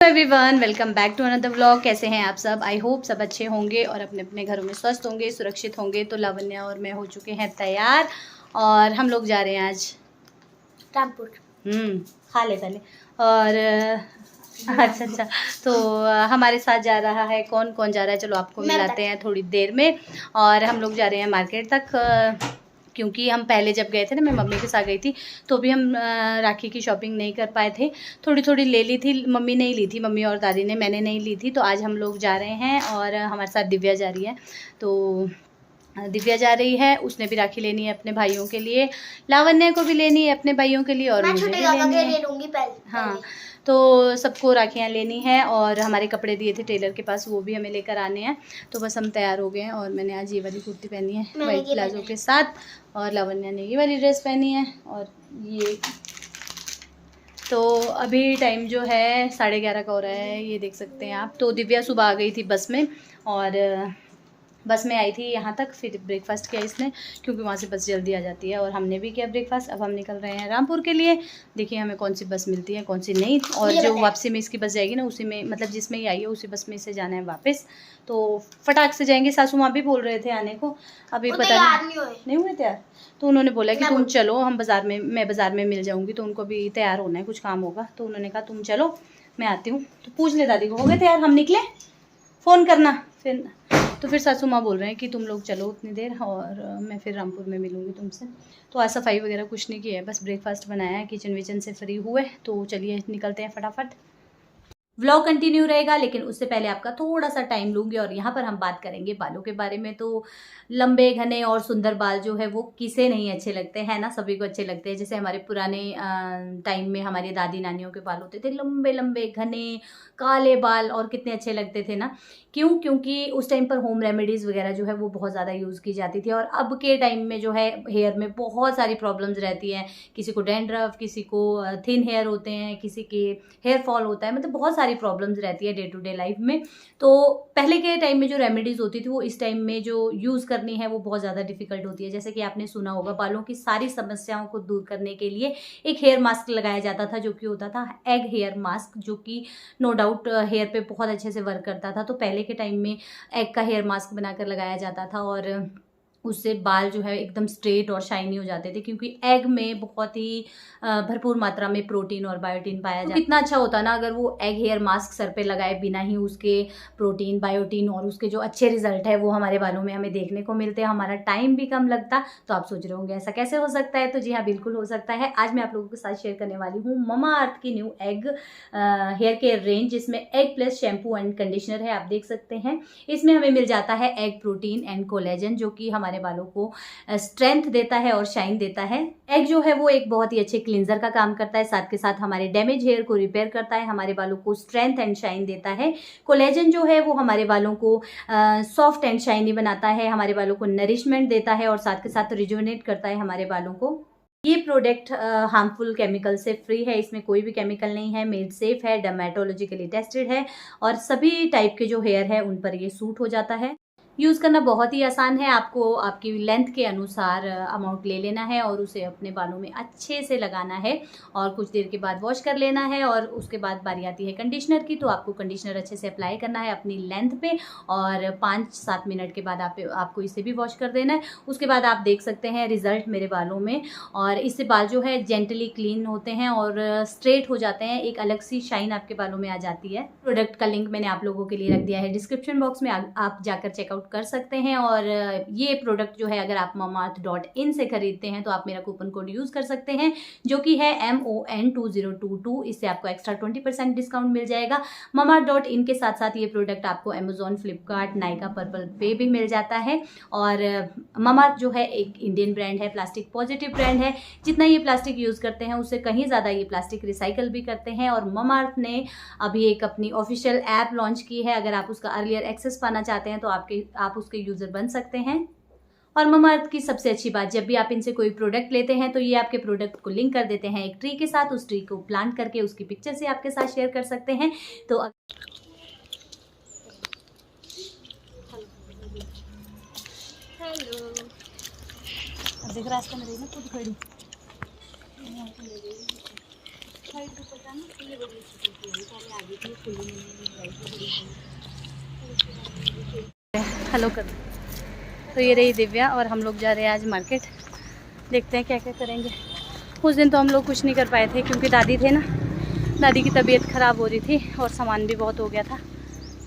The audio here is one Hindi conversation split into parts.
Everyone, welcome back to another vlog. कैसे हैं आप सब? आई होप सब अच्छे होंगे और अपने अपने घरों में स्वस्थ होंगे, सुरक्षित होंगे। तो लावण्या और मैं हो चुके हैं तैयार और हम लोग जा रहे हैं आज रामपुर। खा ले पहले। और अच्छा तो हमारे साथ जा रहा है कौन कौन जा रहा है, चलो आपको मिलाते हैं थोड़ी देर में। और हम लोग जा रहे हैं मार्केट तक, क्योंकि हम पहले जब गए थे ना, मैं मम्मी के साथ गई थी तो भी हम राखी की शॉपिंग नहीं कर पाए थे। थोड़ी थोड़ी ले ली थी, मम्मी नहीं ली थी, मम्मी और दादी ने, मैंने नहीं ली थी। तो आज हम लोग जा रहे हैं और हमारे साथ दिव्या जा रही है। तो दिव्या जा रही है, उसने भी राखी लेनी है अपने भाइयों के लिए, लावण्य को भी लेनी है अपने भाइयों के लिए और मुझे भी लेनी है। ले लूंगी पहले। हाँ, तो सबको राखियाँ लेनी है और हमारे कपड़े दिए थे टेलर के पास, वो भी हमें लेकर आने हैं। तो बस हम तैयार हो गए हैं और मैंने आज ये वाली कुर्ती पहनी है वाइट प्लाजो के साथ, और लावण्या ने ये वाली ड्रेस पहनी है। और ये तो अभी टाइम जो है 11:30 का हो रहा है, ये देख सकते हैं आप। तो दिव्या सुबह आ गई थी बस में, और बस में आई थी यहाँ तक, फिर ब्रेकफास्ट किया इसने, क्योंकि वहाँ से बस जल्दी आ जाती है। और हमने भी किया ब्रेकफास्ट। अब हम निकल रहे हैं रामपुर के लिए। देखिए हमें कौन सी बस मिलती है कौन सी नहीं। और जो वापसी में इसकी बस जाएगी ना, उसी में, मतलब जिसमें ही आई है उसी बस में से जाना है वापस। तो फटाक से जाएंगे। सासू माँ भी बोल रहे थे आने को, अभी पता नहीं हुए तैयार। तो उन्होंने बोला कि तुम चलो, हम बाज़ार में, मैं बाज़ार में मिल जाऊँगी। तो उनको भी तैयार होना है, कुछ काम होगा। तो उन्होंने कहा तुम चलो, मैं आती हूँ। तो पूछ ले दादी को, हो गए तैयार, हम निकले, फ़ोन करना फिर। तो फिर सासू माँ बोल रहे हैं कि तुम लोग चलो उतनी देर, और मैं फिर रामपुर में मिलूँगी तुमसे। तो आज सफाई वगैरह कुछ नहीं की है, बस ब्रेकफास्ट बनाया है, किचन विचन से फ्री हुए। तो चलिए निकलते हैं फटाफट। व्लॉग कंटिन्यू रहेगा, लेकिन उससे पहले आपका थोड़ा सा टाइम लूँगी और यहाँ पर हम बात करेंगे बालों के बारे में। तो लंबे घने और सुंदर बाल जो है वो किसे नहीं अच्छे लगते हैं ना, सभी को अच्छे लगते हैं। जैसे हमारे पुराने टाइम में हमारी दादी नानियों के बाल होते थे लंबे लंबे घने काले बाल, और कितने अच्छे लगते थे ना। क्यों? क्योंकि उस टाइम पर होम रेमेडीज़ वगैरह जो है वो बहुत ज़्यादा यूज़ की जाती थी। और अब के टाइम में जो है हेयर में बहुत सारी प्रॉब्लम्स रहती हैं। किसी को डैंड्रफ, किसी को थिन हेयर होते हैं, किसी के हेयर फॉल होता है, मतलब बहुत सारी प्रॉब्लम्स रहती है डे टू डे लाइफ में। तो पहले के टाइम में जो रेमेडीज़ होती थी वो इस टाइम में जो यूज़ करनी है वो बहुत ज़्यादा डिफिकल्ट होती है। जैसे कि आपने सुना होगा, बालों की सारी समस्याओं को दूर करने के लिए एक हेयर मास्क लगाया जाता था, जो कि होता था एग हेयर मास्क, जो कि नो डाउट हेयर पे बहुत अच्छे से वर्क करता था। तो पहले के टाइम में एग का हेयर मास्क बनाकर लगाया जाता था, और उससे बाल जो है एकदम स्ट्रेट और शाइनी हो जाते थे, क्योंकि एग में बहुत ही भरपूर मात्रा में प्रोटीन और बायोटीन पाया जाता है। कितना अच्छा होता ना अगर वो एग हेयर मास्क सर पे लगाए बिना ही उसके प्रोटीन, बायोटीन और उसके जो अच्छे रिजल्ट है वो हमारे बालों में हमें देखने को मिलते हैं, हमारा टाइम भी कम लगता। तो आप सोच रहे होंगे ऐसा कैसे हो सकता है? तो जी हाँ, बिल्कुल हो सकता है। आज मैं आप लोगों के साथ शेयर करने वाली हूँ ममा अर्थ की new egg hair care range, जिसमें egg plus shampoo and conditioner है, आप देख सकते हैं। इसमें हमें मिल जाता है एग प्रोटीन एंड कोलेजन, जो कि हमारे बालों को स्ट्रेंथ देता है और शाइन देता है। एग जो है वो एक बहुत ही अच्छे क्लींजर का काम करता है, साथ के साथ हमारे डैमेज हेयर को रिपेयर करता है, हमारे बालों को स्ट्रेंथ एंड शाइन देता है। कोलेजन जो है वो हमारे बालों को सॉफ्ट एंड शाइनी बनाता है, हमारे बालों को नरिशमेंट देता है, और साथ के साथ रिजुवनेट करता है हमारे बालों को। ये प्रोडक्ट हार्मफुल केमिकल से फ्री है, इसमें कोई भी केमिकल नहीं है, मेड सेफ है, डर्मेटोलॉजिकली टेस्टेड है, और सभी टाइप के जो हेयर है उन पर ये सूट हो जाता है। यूज़ करना बहुत ही आसान है। आपको आपकी लेंथ के अनुसार अमाउंट ले लेना है और उसे अपने बालों में अच्छे से लगाना है, और कुछ देर के बाद वॉश कर लेना है। और उसके बाद बारी आती है कंडीशनर की। तो आपको कंडीशनर अच्छे से अप्लाई करना है अपनी लेंथ पे, और 5-7 मिनट के बाद आपको इसे भी वॉश कर देना है। उसके बाद आप देख सकते हैं रिजल्ट मेरे बालों में, और इससे बाल जो है जेंटली क्लीन होते हैं और स्ट्रेट हो जाते हैं, एक अलग सी शाइन आपके बालों में आ जाती है। प्रोडक्ट का लिंक मैंने आप लोगों के लिए रख दिया है डिस्क्रिप्शन बॉक्स में, आप जाकर चेकआउट कर सकते हैं। और ये प्रोडक्ट जो है अगर आप mamaearth.in से खरीदते हैं तो आप मेरा कूपन कोड यूज कर सकते हैं, जो कि है MON2022। इससे आपको एक्स्ट्रा 20% डिस्काउंट मिल जाएगा। mamaearth.in के साथ साथ ये प्रोडक्ट आपको अमेजोन, फ्लिपकार्ट, नायका, पर्पल पे भी मिल जाता है। और mamaearth जो है एक इंडियन ब्रांड है, प्लास्टिक पॉजिटिव ब्रांड है। जितना ये प्लास्टिक यूज करते हैं उससे कहीं ज़्यादा ये प्लास्टिक रिसाइकल भी करते हैं। और mamaearth ने अभी एक अपनी ऑफिशियल ऐप लॉन्च की है, अगर आप उसका अर्लियर एक्सेस पाना चाहते हैं तो आप उसके यूज़र बन सकते हैं। और ममाअर्थ की सबसे अच्छी बात, जब भी आप इनसे कोई प्रोडक्ट लेते हैं तो ये आपके प्रोडक्ट को लिंक कर देते हैं एक ट्री के साथ। उस ट्री को प्लांट करके उसकी पिक्चर से आपके साथ शेयर कर सकते हैं। तो हेलो, अब देख रास्ते में रही ना खुद खड़ी। हेलो कर। तो ये रही दिव्या और हम लोग जा रहे हैं आज मार्केट। देखते हैं क्या क्या करेंगे। उस दिन तो हम लोग कुछ नहीं कर पाए थे क्योंकि दादी थे ना, दादी की तबीयत ख़राब हो रही थी और सामान भी बहुत हो गया था।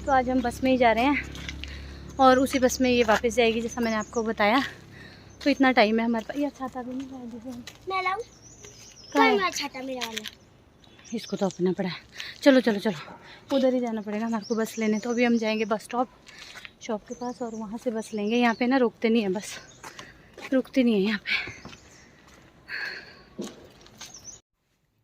तो आज हम बस में ही जा रहे हैं और उसी बस में ये वापस जाएगी जैसा मैंने आपको बताया। तो इतना टाइम है हमारे पास। ये छाता भी नहीं लाया, मैं लाऊं? कहाँ छाता मेरा वाला, इसको तो अपना पड़ा है। चलो चलो चलो, उधर ही जाना पड़ेगा हमारे को बस लेने। तो अभी हम जाएंगे बस स्टॉप शॉप के पास और वहाँ से बस लेंगे। यहाँ पे ना रुकते नहीं है, बस रुकती नहीं है यहाँ पे।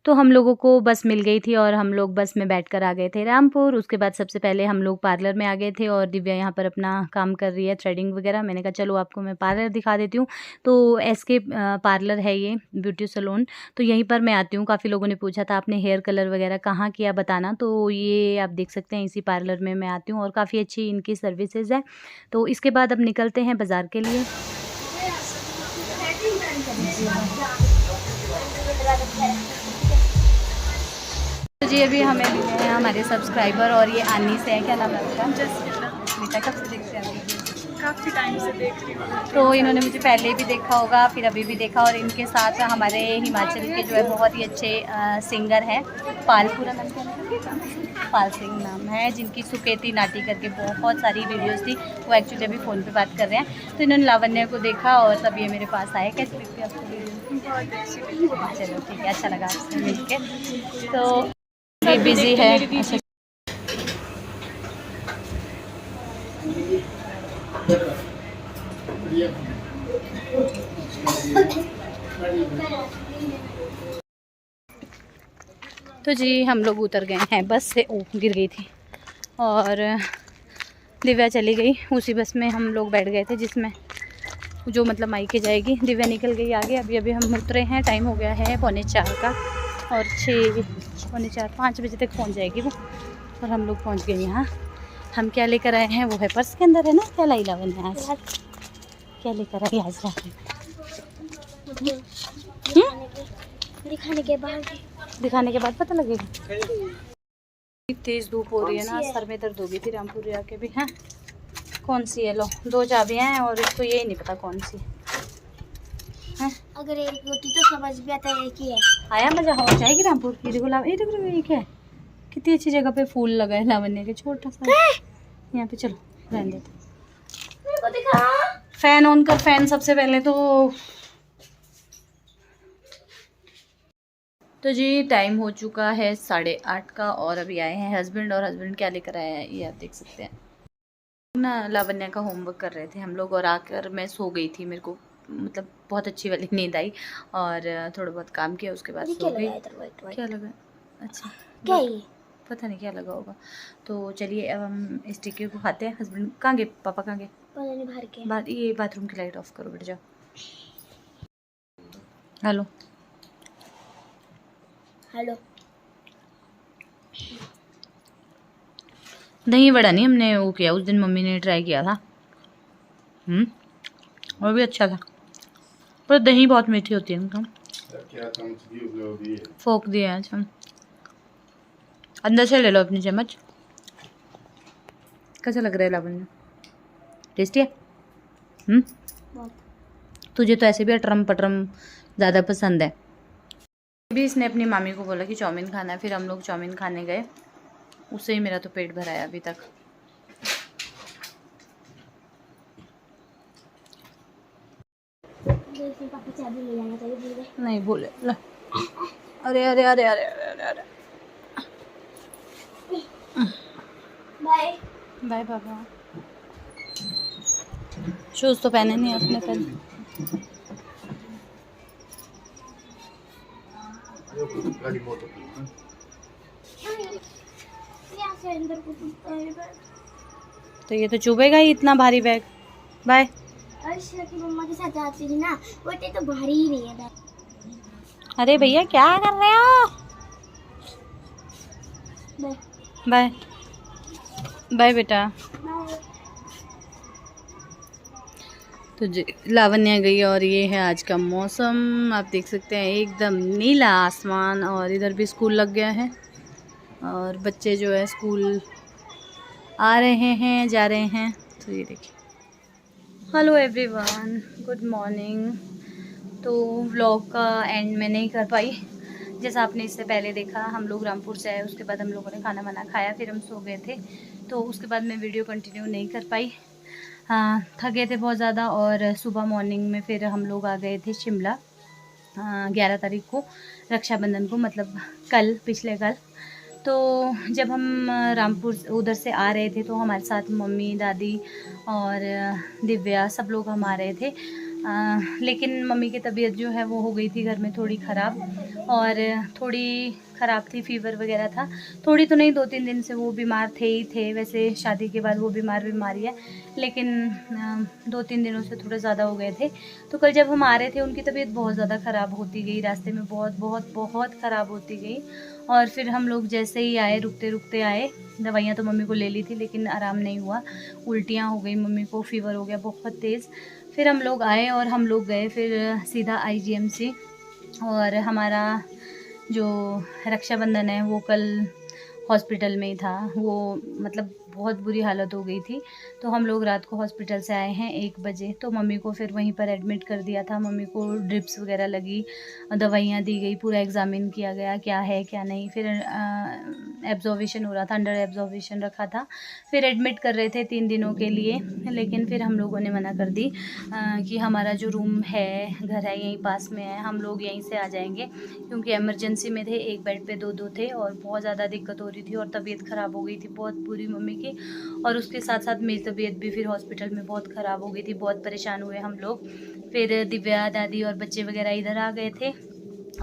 तो हम लोगों को बस मिल गई थी और हम लोग बस में बैठकर आ गए थे रामपुर। उसके बाद सबसे पहले हम लोग पार्लर में आ गए थे और दिव्या यहाँ पर अपना काम कर रही है, थ्रेडिंग वगैरह। मैंने कहा चलो आपको मैं पार्लर दिखा देती हूँ। तो एसके पार्लर है ये, ब्यूटी सैलून। तो यहीं पर मैं आती हूँ। काफ़ी लोगों ने पूछा था आपने हेयर कलर वगैरह कहाँ किया बताना, तो ये आप देख सकते हैं इसी पार्लर में मैं आती हूँ और काफ़ी अच्छी इनकी सर्विसेज है। तो इसके बाद अब निकलते हैं बाज़ार के लिए। तो जी अभी हमें मिले हैं हमारे सब्सक्राइबर और ये आनी से है, क्या नाम है उसका? जसमीता। कब से देखते हैं? काफ़ी टाइम से देख रही हूँ। तो इन्होंने मुझे पहले भी देखा होगा, फिर अभी भी देखा। और इनके साथ हमारे हिमाचल के जो है बहुत ही अच्छे सिंगर हैं, पाल, पूरा नाम क्या है? पाल सिंह नाम है, जिनकी सुकेती नाटी करके बहुत सारी वीडियोस थी। वो एक्चुअली अभी फ़ोन पे बात कर रहे हैं। तो इन्होंने लावण्य को देखा और तब ये मेरे पास आए। कैसे लगती है आपको वीडियो? चलो ठीक है, अच्छा लगा आपसे मिल के। तो ये बिजी है। अच्छा तो जी हम लोग उतर गए हैं बस से। ओ गिर गई थी और दिव्या चली गई। उसी बस में हम लोग बैठ गए थे जिसमें जो मतलब मायके जाएगी। दिव्या निकल गई आगे। अभी अभी हम उतरे हैं। टाइम हो गया है 3:45 का और 5 बजे तक पहुंच जाएगी वो। और हम लोग पहुंच गए यहाँ। हम क्या लेकर आए हैं वो है पर्स के अंदर है ना। क्या लाई लावण्य आज? क्या लेकर आई आज रात में? दिखाने के बाद पता लगेगा। तेज़ धूप हो रही है ना, सर में दर्द होगी थी रामपुर आके भी। हैं कौन सी है? लो 2 चाबियाँ हैं और इसको यही नहीं पता कौन सी है। अगर एक होती तो समझ भी आता है कि है। आया मज़ा हो जाएगी रामपुर। ये देखो ये देखो ये क्या है? कितनी अच्छी जगह पे फूल लगा है लावण्य के, छोटा सा यहाँ पे। चलो रहने देते। फैन ऑन कर, फैन सबसे पहले तो जी टाइम हो चुका है 8:30 का और अभी आए हैं हस्बैंड। और हस्बैंड क्या लेकर आया है ये आप देख सकते हैं ना। लावण्य का होमवर्क कर रहे थे हम लोग और आकर मैं सो गई थी। मेरे को मतलब बहुत अच्छी वाली नींद आई और थोड़ा बहुत काम किया, उसके बाद सो गई। क्या लगा? अच्छा क्या ये? पता नहीं क्या लगा होगा। तो चलिए अब हम इस टिक्की को खाते हैं। हस्बैंड कहाँ गए? पापा कहाँ गए? बाहर के। ये बाथरूम की लाइट ऑफ करो, बैठ जाओ। Hello hello. दही बड़ा नहीं हमने वो किया, उस दिन मम्मी ने ट्राई किया था। वो भी अच्छा था, पर दही बहुत मीठी होती है उनका। फोक दिया आज हम। अंदर से ले लो अपनी चम्मच। कैसा लग रहा है लावण्य? टेस्टी है? तुझे तो ऐसे भी अटरम पटरम ज़्यादा पसंद है। भी इसने अपनी मामी को बोला कि चाउमीन खाना है, फिर हम लोग चाउमीन खाने गए। उससे ही मेरा तो पेट भरा है अभी तक। नहीं बोले। अरे अरे अरे अरे अरे अरे बाय बाय पापा। शूज़ तो पहने नहीं अपने पहले। तो ये तो चुभेगा ही इतना भारी बैग। बाय। मम्मा के साथ जाती थी ना, वो तो भारी ही नहीं है बैग। अरे भैया क्या कर रहे हो? बाय बाय बेटा। तो लावण्या गई और ये है आज का मौसम। आप देख सकते हैं एकदम नीला आसमान, और इधर भी स्कूल लग गया है और बच्चे जो है स्कूल आ रहे हैं, जा रहे हैं। तो ये देखिए। Hello everyone, good morning. तो व्लॉग का एंड मैं नहीं कर पाई। जैसा आपने इससे पहले देखा, हम लोग रामपुर से आए, उसके बाद हम लोगों ने खाना वाना खाया, फिर हम सो गए थे। तो उसके बाद मैं वीडियो कंटिन्यू नहीं कर पाई। हाँ, थके थे बहुत ज़्यादा। और सुबह मॉर्निंग में फिर हम लोग आ गए थे शिमला 11 तारीख को, रक्षाबंधन को, मतलब कल, पिछले कल। तो जब हम रामपुर उधर से आ रहे थे तो हमारे साथ मम्मी, दादी और दिव्या सब लोग हम आ रहे थे। लेकिन मम्मी की तबीयत जो है वो हो गई थी घर में थोड़ी ख़राब, और थोड़ी ख़राब थी, फीवर वगैरह था। थोड़ी तो नहीं, 2-3 दिन से वो बीमार थे ही थे। वैसे शादी के बाद वो बीमारी है, लेकिन 2-3 दिनों से थोड़े ज़्यादा हो गए थे। तो कल जब हम आ रहे थे उनकी तबीयत बहुत ज़्यादा ख़राब होती गई, रास्ते में बहुत बहुत बहुत ख़राब होती गई। और फिर हम लोग जैसे ही आए, रुकते रुकते आए। दवाइयाँ तो मम्मी को ले ली थी, लेकिन आराम नहीं हुआ, उल्टियाँ हो गई मम्मी को, फ़ीवर हो गया बहुत तेज़। फिर हम लोग आए और हम लोग गए फिर सीधा IGMC। और हमारा जो रक्षाबंधन है वो कल हॉस्पिटल में ही था। वो मतलब बहुत बुरी हालत हो गई थी। तो हम लोग रात को हॉस्पिटल से आए हैं 1 बजे। तो मम्मी को फिर वहीं पर एडमिट कर दिया था। मम्मी को ड्रिप्स वगैरह लगी, दवाइयाँ दी गई, पूरा एग्ज़ामिन किया गया क्या है क्या नहीं। फिर एब्जॉर्वेशन हो रहा था, अंडर एब्जॉर्वेशन रखा था। फिर एडमिट कर रहे थे 3 दिनों के लिए, लेकिन फिर हम लोगों ने मना कर दी कि हमारा जो रूम है, घर है, यहीं पास में है, हम लोग यहीं से आ जाएंगे। क्योंकि एमरजेंसी में थे, एक बेड पे 2 थे और बहुत ज़्यादा दिक्कत हो रही थी और तबीयत ख़राब हो गई थी बहुत बुरी मम्मी की। और उसके साथ साथ मेरी तबीयत भी फिर हॉस्पिटल में बहुत ख़राब हो गई थी, बहुत परेशान हुए हम लोग। फिर दिव्या, दादी और बच्चे वगैरह इधर आ गए थे।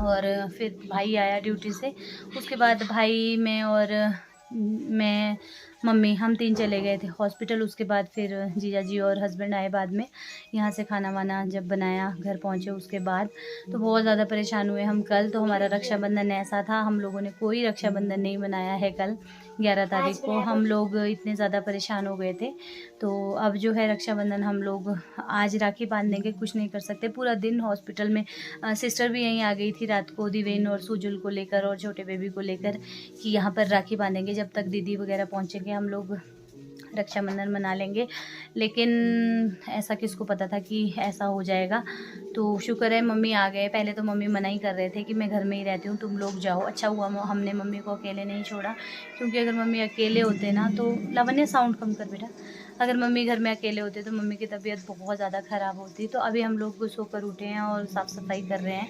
और फिर भाई आया ड्यूटी से। उसके बाद भाई, मैं मम्मी, हम 3 चले गए थे हॉस्पिटल। उसके बाद फिर जीजा जी और हस्बैंड आए बाद में। यहाँ से खाना वाना जब बनाया, घर पहुँचे उसके बाद, तो बहुत ज़्यादा परेशान हुए हम कल। तो हमारा रक्षाबंधन ऐसा था, हम लोगों ने कोई रक्षाबंधन नहीं मनाया है कल 11 तारीख को। हम लोग इतने ज़्यादा परेशान हो गए थे। तो अब जो है रक्षाबंधन हम लोग आज राखी बांध देंगे, कुछ नहीं कर सकते। पूरा दिन हॉस्पिटल में, सिस्टर भी यहीं आ गई थी रात को, दिवेन और सुजुल को लेकर और छोटे बेबी को लेकर, कि यहाँ पर राखी बांधेंगे। जब तक दीदी वगैरह पहुँचेंगे हम लोग रक्षाबंधन मना लेंगे। लेकिन ऐसा किसको पता था कि ऐसा हो जाएगा। तो शुक्र है मम्मी आ गए। पहले तो मम्मी मना ही कर रहे थे कि मैं घर में ही रहती हूँ, तुम लोग जाओ। अच्छा हुआ हमने मम्मी को अकेले नहीं छोड़ा, क्योंकि अगर मम्मी अकेले होते ना तो, लावण्य साउंड कम कर बेटा, अगर मम्मी घर में अकेले होते तो मम्मी की तबीयत बहुत ज़्यादा ख़राब होती। तो अभी हम लोग सोकर उठे हैं और साफ़ सफाई कर रहे हैं।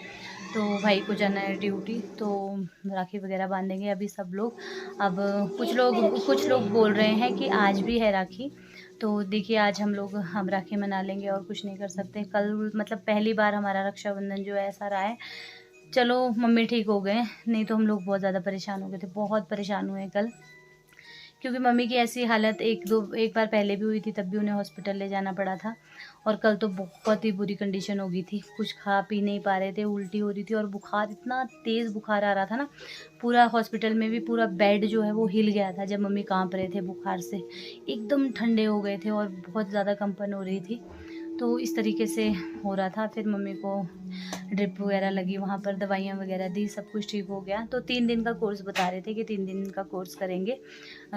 तो भाई को जाना है ड्यूटी, तो राखी वगैरह बांधेंगे अभी सब लोग। अब कुछ लोग बोल रहे हैं कि आज भी है राखी। तो देखिए, आज हम राखी मना लेंगे और कुछ नहीं कर सकते। कल मतलब पहली बार हमारा रक्षाबंधन जो है ऐसा रहा है। चलो मम्मी ठीक हो गए, नहीं तो हम लोग बहुत ज़्यादा परेशान हो गए थे, बहुत परेशान हुए कल। क्योंकि मम्मी की ऐसी हालत एक बार पहले भी हुई थी, तब भी उन्हें हॉस्पिटल ले जाना पड़ा था। और कल तो बहुत ही बुरी कंडीशन हो गई थी, कुछ खा पी नहीं पा रहे थे, उल्टी हो रही थी और बुखार, इतना तेज़ बुखार आ रहा था ना, पूरा हॉस्पिटल में भी पूरा बेड जो है वो हिल गया था। जब मम्मी कांप रहे थे बुखार से, एकदम ठंडे हो गए थे और बहुत ज़्यादा कंपन हो रही थी। तो इस तरीके से हो रहा था। फिर मम्मी को ड्रिप वगैरह लगी, वहाँ पर दवाइयाँ वगैरह दी, सब कुछ ठीक हो गया। तो 3 दिन का कोर्स बता रहे थे कि 3 दिन का कोर्स करेंगे,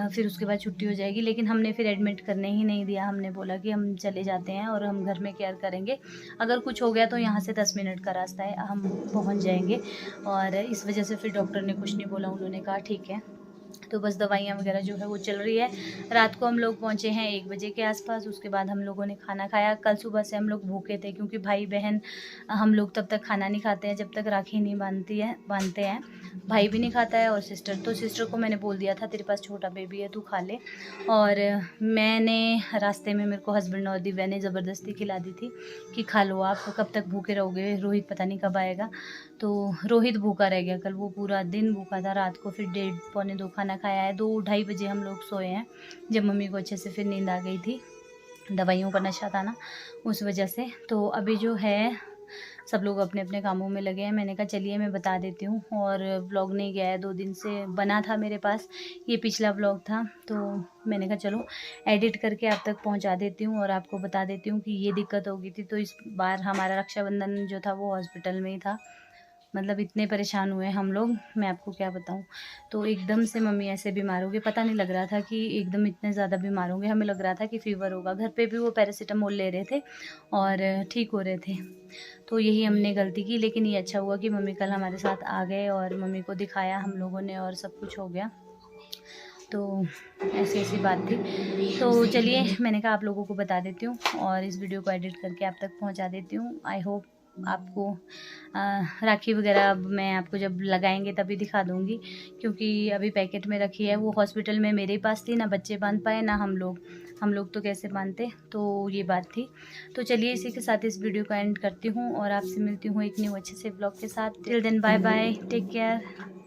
फिर उसके बाद छुट्टी हो जाएगी। लेकिन हमने फिर एडमिट करने ही नहीं दिया। हमने बोला कि हम चले जाते हैं और हम घर में केयर करेंगे, अगर कुछ हो गया तो यहाँ से 10 मिनट का रास्ता है, हम पहुँच जाएंगे। और इस वजह से फिर डॉक्टर ने कुछ नहीं बोला, उन्होंने कहा ठीक है। तो बस दवाइयाँ वगैरह जो है वो चल रही है। रात को हम लोग पहुँचे हैं 1 बजे के आसपास। उसके बाद हम लोगों ने खाना खाया। कल सुबह से हम लोग भूखे थे, क्योंकि भाई बहन हम लोग तब तक खाना नहीं खाते हैं जब तक राखी नहीं बांधते हैं। भाई भी नहीं खाता है और सिस्टर को मैंने बोल दिया था, तेरे पास छोटा बेबी है, तू खा ले। और मैंने रास्ते में, मेरे को हस्बैंड और दिव्या ने ज़बरदस्ती खिला दी थी कि खा लो आप, कब तक भूखे रहोगे, रोहित पता नहीं कब आएगा। तो रोहित भूखा रह गया कल, वो पूरा दिन भूखा था। रात को फिर 1:30-2 खाना खाया है। 2-2:30 बजे हम लोग सोए हैं, जब मम्मी को अच्छे से फिर नींद आ गई थी। दवाइयों का नशा था ना, उस वजह से। तो अभी जो है सब लोग अपने अपने कामों में लगे हैं। मैंने कहा चलिए मैं बता देती हूँ। और व्लॉग नहीं गया है, 2 दिन से बना था मेरे पास, ये पिछला व्लॉग था, तो मैंने कहा चलो एडिट करके आप तक पहुँचा देती हूँ और आपको बता देती हूँ कि ये दिक्कत हो गई थी। तो इस बार हमारा रक्षाबंधन जो था वो हॉस्पिटल में ही था, मतलब इतने परेशान हुए हम लोग, मैं आपको क्या बताऊं। तो एकदम से मम्मी ऐसे बीमार हो गए, पता नहीं लग रहा था कि एकदम इतने ज़्यादा बीमार होंगे, हमें लग रहा था कि फ़ीवर होगा। घर पे भी वो पैरासीटामोल ले रहे थे और ठीक हो रहे थे। तो यही हमने गलती की, लेकिन ये अच्छा हुआ कि मम्मी कल हमारे साथ आ गए और मम्मी को दिखाया हम लोगों ने और सब कुछ हो गया। तो ऐसी ऐसी बात थी। तो चलिए मैंने कहा आप लोगों को बता देती हूँ और इस वीडियो को एडिट करके आप तक पहुँचा देती हूँ। आई होप आपको राखी वगैरह मैं आपको जब लगाएंगे तभी दिखा दूँगी, क्योंकि अभी पैकेट में रखी है। वो हॉस्पिटल में मेरे पास थी, ना बच्चे बांध पाए ना हम लोग तो कैसे बांधते। तो ये बात थी। तो चलिए इसी के साथ इस वीडियो को एंड करती हूँ और आपसे मिलती हूँ एक न्यू अच्छे से ब्लॉग के साथ। Till then bye bye, take care.